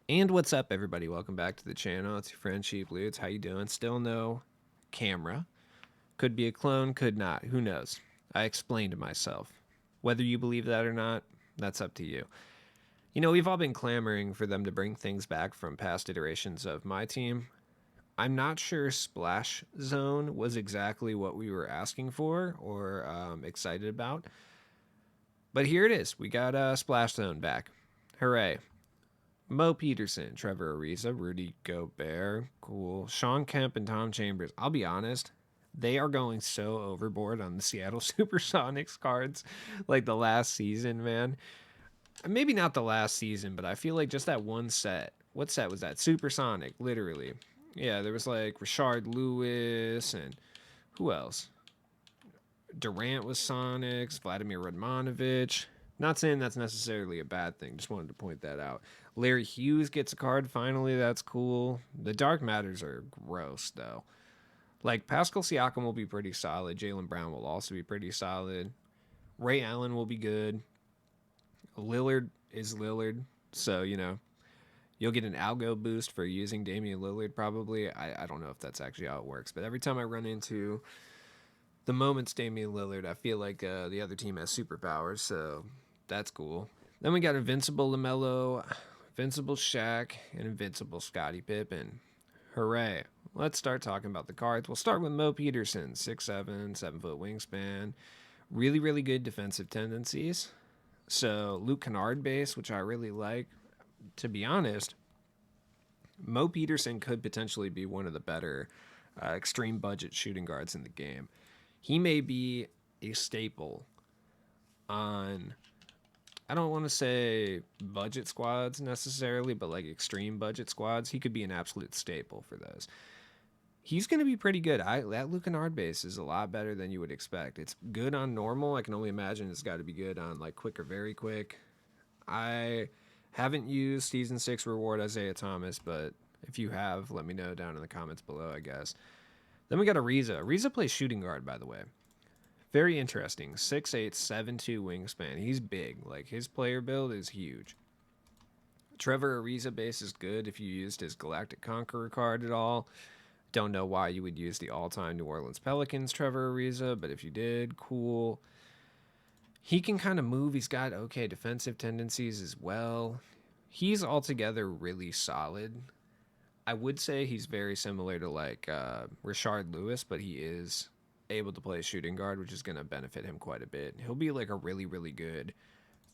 And what's up, everybody? Welcome back to the channel. It's your friend Cheap Loots. How you doing? Still no camera. Could be a clone, could not. Who knows? I explained myself. Whether you believe that or not, that's up to you. You know, we've all been clamoring for them to bring things back from past iterations of my team. I'm not sure Splash Zone was exactly what we were asking for or excited about, but here it is. We got Splash Zone back. Hooray. Mo Peterson, Trevor Ariza, Rudy Gobert, cool. Sean Kemp and Tom Chambers. I'll be honest, they are going so overboard on the Seattle Supersonics cards like the last season, man. Maybe not the last season, but I feel like just that one set. What set was that? Supersonic, literally. Yeah, there was like Rashard Lewis and who else? Durant was Sonics, Vladimir Radmanovich. Not saying that's necessarily a bad thing, just wanted to point that out. Larry Hughes gets a card finally, that's cool. The Dark Matters are gross, though. Like, Pascal Siakam will be pretty solid. Jaylen Brown will also be pretty solid. Ray Allen will be good. Lillard is Lillard, so, you'll get an algo boost for using Damian Lillard probably. I don't know if that's actually how it works, but every time I run into the moment's Damian Lillard, I feel like the other team has superpowers, so that's cool. Then we got Invincible LaMelo, Invincible Shaq, and Invincible Scottie Pippen. Hooray. Let's start talking about the cards. We'll start with Mo Peterson, 6'7", 7-foot wingspan. Really, really good defensive tendencies. So Luke Kennard base, which I really like. To be honest, Mo Peterson could potentially be one of the better extreme budget shooting guards in the game. He may be a staple on, I don't want to say budget squads necessarily, but like extreme budget squads. He could be an absolute staple for those. He's going to be pretty good. That Luke Kennard base is a lot better than you would expect. It's good on normal. I can only imagine it's got to be good on like quick or very quick. I haven't used season 6 reward Isaiah Thomas, but if you have, let me know down in the comments below, I guess. Then we got Ariza. Ariza plays shooting guard, by the way. Very interesting. 6'8", 7'2" wingspan. He's big. Like, his player build is huge. Trevor Ariza base is good if you used his Galactic Conqueror card at all. Don't know why you would use the all-time New Orleans Pelicans Trevor Ariza, but if you did, cool. He can kind of move. He's got okay defensive tendencies as well. He's altogether really solid. I would say he's very similar to like Rashard Lewis, but he is able to play shooting guard, which is going to benefit him quite a bit. He'll be like a really, really good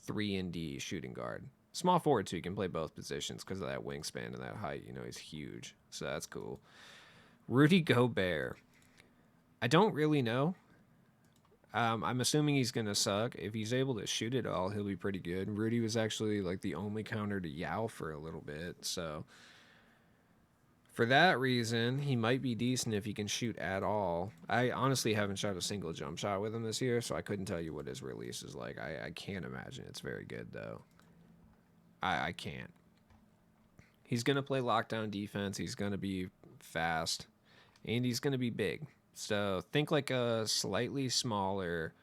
3 and D shooting guard. Small forward too. He can play both positions because of that wingspan and that height. You know, he's huge, so that's cool. Rudy Gobert. I don't really know. I'm assuming he's gonna suck. If he's able to shoot it all, he'll be pretty good. Rudy was actually like the only counter to Yao for a little bit, so for that reason, he might be decent if he can shoot at all. I honestly haven't shot a single jump shot with him this year, so I couldn't tell you what his release is like. I can't imagine it's very good, though. I can't. He's going to play lockdown defense. He's going to be fast, and he's going to be big. So think like a slightly smaller,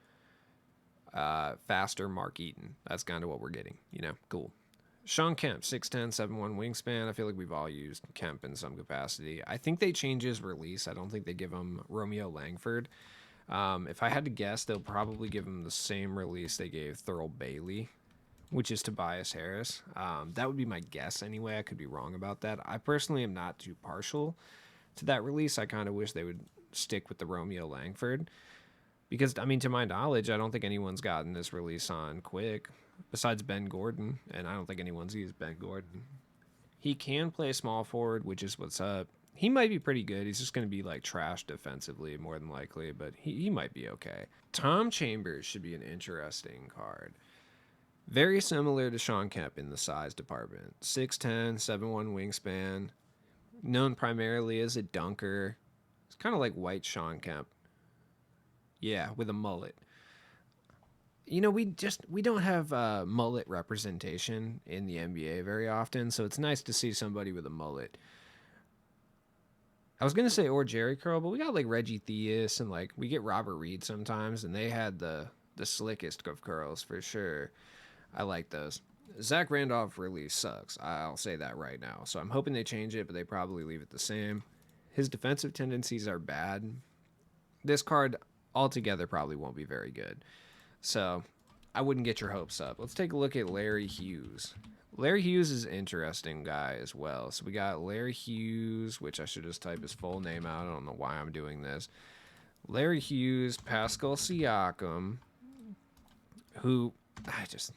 faster Mark Eaton. That's kind of what we're getting. Cool. Sean Kemp, 6'10", 7'1" wingspan. I feel like we've all used Kemp in some capacity. I think they change his release. I don't think they give him Romeo Langford. If I had to guess, they'll probably give him the same release they gave Thurl Bailey, which is Tobias Harris. That would be my guess anyway. I could be wrong about that. I personally am not too partial to that release. I kind of wish they would stick with the Romeo Langford. Because, I mean, to my knowledge, I don't think anyone's gotten this release on quick besides Ben Gordon, and I don't think anyone's used Ben Gordon. He can play small forward, which is what's up. He might be pretty good. He's just going to be like trash defensively more than likely, but he might be okay. Tom Chambers should be an interesting card. Very similar to Sean Kemp in the size department. 6'10", 7'1" wingspan. Known primarily as a dunker. It's kind of like white Sean Kemp. Yeah, with a mullet. We don't have mullet representation in the NBA very often, so it's nice to see somebody with a mullet. I was gonna say or Jerry curl, but we got like Reggie Theus and like we get Robert Reed sometimes, and they had the slickest of curls for sure. I like those. Zach Randolph really sucks. I'll say that right now. So I'm hoping they change it, but they probably leave it the same. His defensive tendencies are bad. This card altogether probably won't be very good. So I wouldn't get your hopes up. Let's take a look at Larry Hughes. Larry Hughes is an interesting guy as well. So we got Larry Hughes, which I should just type his full name out. I don't know why I'm doing this. Larry Hughes, Pascal Siakam, who I just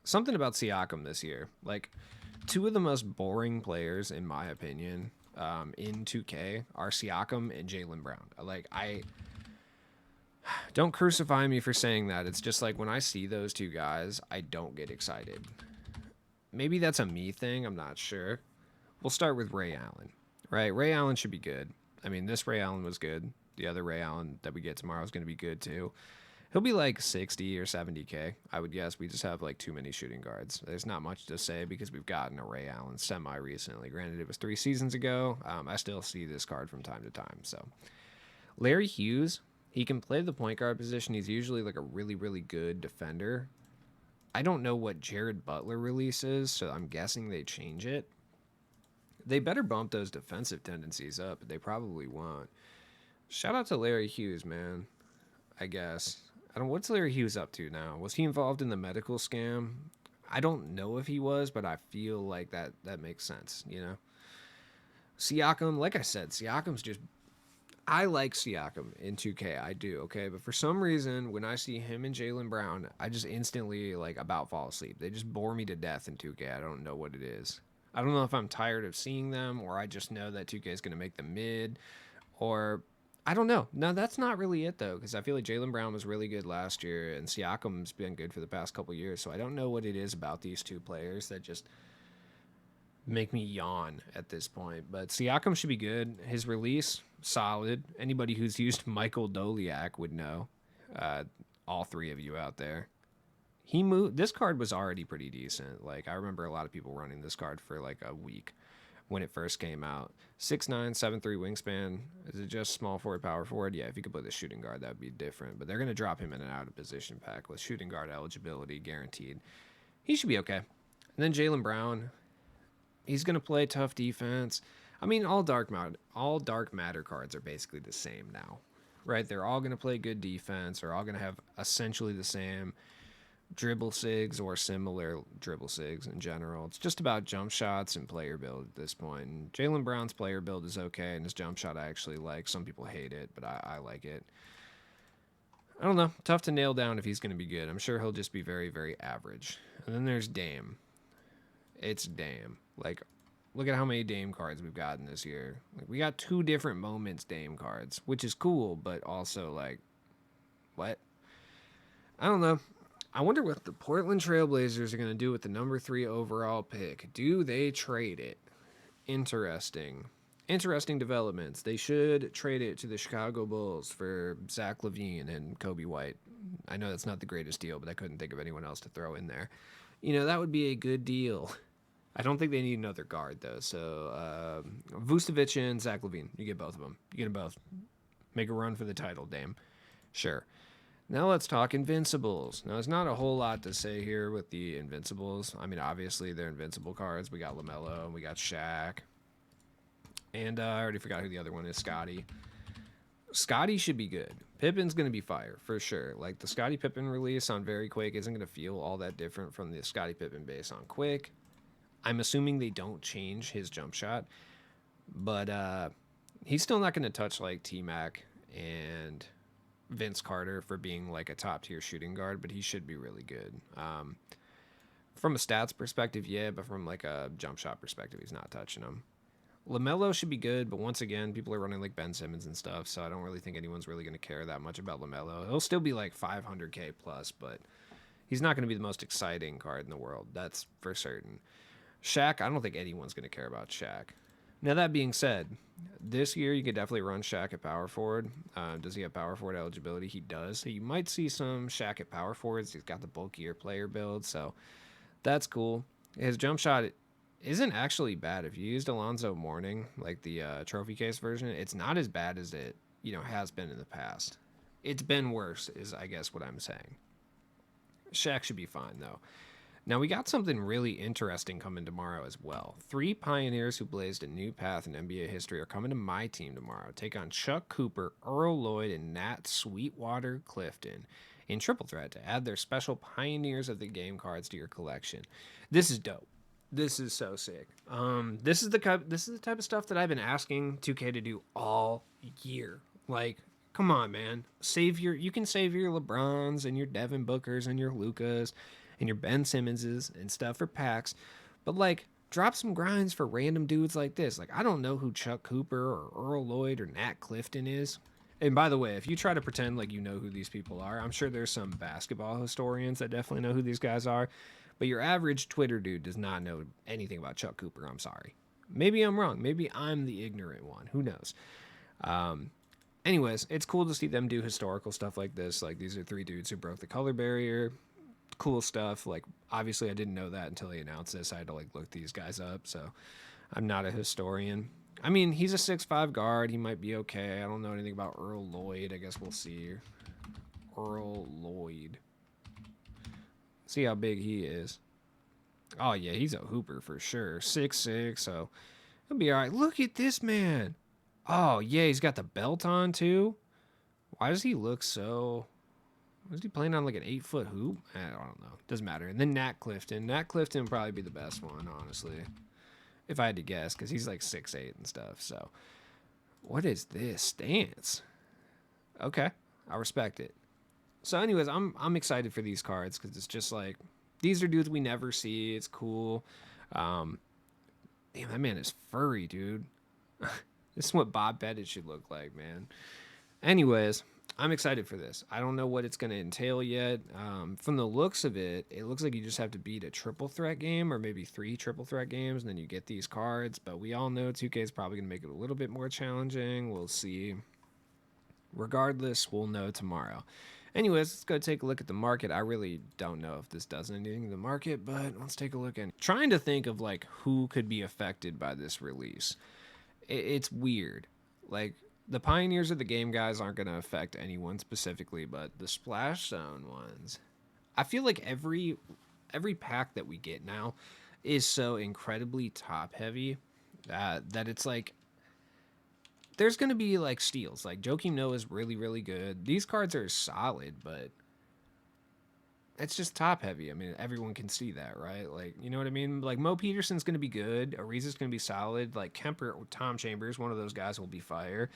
something about Siakam this year. Like two of the most boring players, in my opinion, in 2K are Siakam and Jaylen Brown. Like I don't crucify me for saying that. It's just like when I see those two guys, I don't get excited. Maybe that's a me thing. I'm not sure. We'll start with Ray Allen. Right? Ray Allen should be good. I mean, this Ray Allen was good. The other Ray Allen that we get tomorrow is going to be good too. He'll be like 60 or 70K, I would guess. We just have like too many shooting guards. There's not much to say because we've gotten a Ray Allen semi recently. Granted, it was 3 seasons ago. I still see this card from time to time. So, Larry Hughes, he can play the point guard position. He's usually like a really, really good defender. I don't know what Jared Butler release is, so I'm guessing they change it. They better bump those defensive tendencies up, but they probably won't. Shout out to Larry Hughes, man. I guess. I don't. What's Larry Hughes up to now? Was he involved in the medical scam? I don't know if he was, but I feel like that makes sense. You know, Siakam. Like I said, Siakam's just. I like Siakam in 2K. I do. Okay, but for some reason, when I see him and Jaylen Brown, I just instantly like about fall asleep. They just bore me to death in 2K. I don't know what it is. I don't know if I'm tired of seeing them, or I just know that 2K is going to make them mid, or I don't know. No, that's not really it though, because I feel like Jaylen Brown was really good last year, and Siakam's been good for the past couple years. So I don't know what it is about these two players that just make me yawn at this point. But Siakam should be good. His release solid. Anybody who's used Michael Doliak would know. All three of you out there. He moved. This card was already pretty decent. Like I remember a lot of people running this card for like a week when it first came out. 6'9", 7'3" wingspan. Is it just small forward, power forward? Yeah, if you could put the shooting guard, that would be different. But they're going to drop him in and out of position pack with shooting guard eligibility guaranteed. He should be okay. And then Jaylen Brown, he's going to play tough defense. I mean, all dark matter cards are basically the same now, right? They're all going to play good defense. They're all going to have essentially the same dribble sigs or similar dribble sigs in general. It's just about jump shots and player build at this point. And Jaylen Brown's player build is okay, and his jump shot I actually like. Some people hate it, but I like it. I don't know. Tough to nail down if he's going to be good. I'm sure he'll just be very, very average. And then there's Dame. It's Dame. Like, look at how many Dame cards we've gotten this year. Like, we got 2 different moments Dame cards, which is cool, but also like, what? I don't know. I wonder what the Portland Trailblazers are going to do with the number 3 overall pick. Do they trade it? Interesting. Interesting developments. They should trade it to the Chicago Bulls for Zach LaVine and Kobe White. I know that's not the greatest deal, but I couldn't think of anyone else to throw in there. You know, that would be a good deal. I don't think they need another guard, though. So, Vucevic and Zach LaVine. You get both of them. You get them both. Make a run for the title, Dame. Sure. Now let's talk Invincibles. Now, there's not a whole lot to say here with the Invincibles. I mean, obviously, they're Invincible cards. We got LaMelo, and we got Shaq. And I already forgot who the other one is, Scotty. Scotty should be good. Pippen's going to be fire, for sure. Like, the Scotty Pippen release on Very Quick isn't going to feel all that different from the Scotty Pippen base on Quick. I'm assuming they don't change his jump shot. But he's still not going to touch, like, T-Mac and Vince Carter for being like a top tier shooting guard, but he should be really good. From a stats perspective, yeah, but from like a jump shot perspective, he's not touching him. LaMelo should be good, but once again, people are running like Ben Simmons and stuff, so I don't really think anyone's really going to care that much about LaMelo. He'll still be like 500K plus, but he's not going to be the most exciting card in the world. That's for certain. Shaq, I don't think anyone's going to care about Shaq. Now, that being said, this year you could definitely run Shaq at power forward. Does he have power forward eligibility? He does. So you might see some Shaq at power forwards. He's got the bulkier player build, so that's cool. His jump shot isn't actually bad. If you used Alonzo Mourning, like the trophy case version, it's not as bad as it has been in the past. It's been worse, is I guess what I'm saying. Shaq should be fine though. Now, we got something really interesting coming tomorrow as well. Three pioneers who blazed a new path in NBA history are coming to my team tomorrow. Take on Chuck Cooper, Earl Lloyd, and Nat Sweetwater Clifton in triple threat to add their special Pioneers of the Game cards to your collection. This is dope. This is so sick. This is the type of stuff that I've been asking 2K to do all year. Like, come on, man. You can save your LeBrons and your Devin Bookers and your Lucas and your Ben Simmonses and stuff for packs, but like drop some grinds for random dudes like this. Like, I don't know who Chuck Cooper or Earl Lloyd or Nat Clifton is. And by the way, if you try to pretend like you know who these people are, I'm sure there's some basketball historians that definitely know who these guys are. But your average Twitter dude does not know anything about Chuck Cooper. I'm sorry. Maybe I'm wrong. Maybe I'm the ignorant one. Who knows? Anyways, it's cool to see them do historical stuff like this. Like, these are three dudes who broke the color barrier. Cool stuff. Like, obviously I didn't know that until he announced this. I had to like look these guys up, so I'm not a historian. I mean, he's a 6'5 guard. He might be okay. I don't know anything about Earl Lloyd. I guess we'll see. Earl Lloyd. See how big he is. Oh yeah, he's a hooper for sure. 6'6", so he'll be alright. Look at this man. Oh yeah, he's got the belt on too. Why does he look so... Was he playing on like an 8-foot hoop? I don't know. Doesn't matter. And then Nat Clifton. Nat Clifton would probably be the best one, honestly. If I had to guess, because he's like 6'8" and stuff. So, what is this stance? Okay, I respect it. So, anyways, I'm excited for these cards because it's just like these are dudes we never see. It's cool. Um, Damn, that man is furry, dude. This is what Bob Pettit should look like, man. Anyways, I'm excited for this. I don't know what it's going to entail yet. From the looks of it, it looks like you just have to beat a triple threat game or maybe 3 triple threat games, and then you get these cards. But we all know 2K is probably going to make it a little bit more challenging. We'll see. Regardless, we'll know tomorrow. Anyways, let's go take a look at the market. I really don't know if this does anything to the market, but let's take a look. And trying to think of like who could be affected by this release. It's weird. Like, the Pioneers of the Game guys aren't going to affect anyone specifically, but the Splash Zone ones, I feel like every pack that we get now is so incredibly top heavy that it's like there's going to be like steals. Like, Joakim Noah is really, really good. These cards are solid, but it's just top heavy. I mean, everyone can see that, right? Like, you know what I mean? Like, Mo Peterson's going to be good. Ariza's going to be solid. Like, Kemper, Tom Chambers, one of those guys will be fire.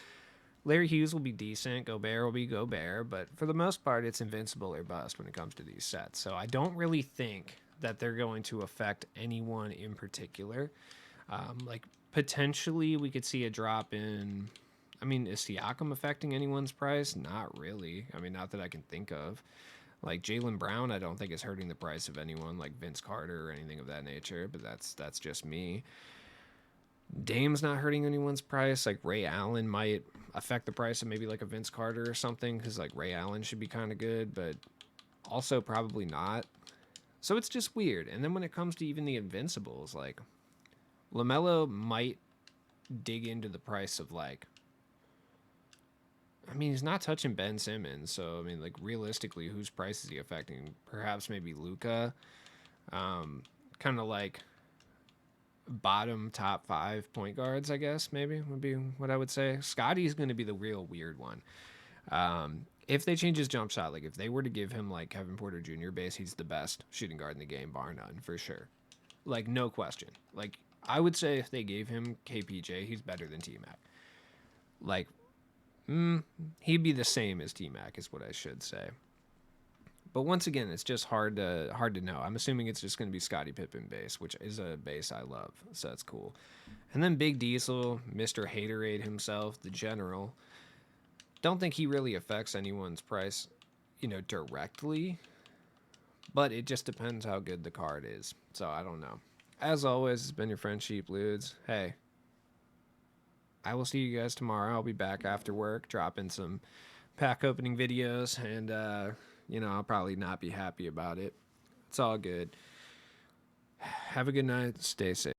Larry Hughes will be decent. Gobert will be Gobert. But for the most part, it's invincible or bust when it comes to these sets. So I don't really think that they're going to affect anyone in particular. Like, potentially we could see a drop in... I mean, is Siakam affecting anyone's price? Not really. I mean, not that I can think of. Like, Jaylen Brown, I don't think is hurting the price of anyone like Vince Carter or anything of that nature, but that's just me. Dame's not hurting anyone's price. Like, Ray Allen might affect the price of maybe like a Vince Carter or something, because like Ray Allen should be kind of good, but also probably not. So it's just weird. And then when it comes to even the Invincibles, like, LaMelo might dig into the price of like... I mean, he's not touching Ben Simmons, so I mean, like, realistically, whose price is he affecting? Perhaps maybe Luka. Kind of like bottom top 5 point guards, I guess, maybe would be what I would say. Scotty's going to be the real weird one. If they change his jump shot, like if they were to give him like Kevin Porter Jr. base, he's the best shooting guard in the game, bar none, for sure. Like, no question. Like, I would say if they gave him KPJ, he's better than T-Mac. Like, he'd be the same as T-Mac is what I should say. But once again, it's just hard to know. I'm assuming it's just going to be Scottie Pippen base, which is a base I love, so that's cool. And then Big Diesel, Mr. Haterade himself, the general. Don't think he really affects anyone's price, directly. But it just depends how good the card is. So I don't know. As always, it's been your friend Sheep Ludes. Hey, I will see you guys tomorrow. I'll be back after work dropping some pack opening videos, and I'll probably not be happy about it. It's all good. Have a good night. Stay safe.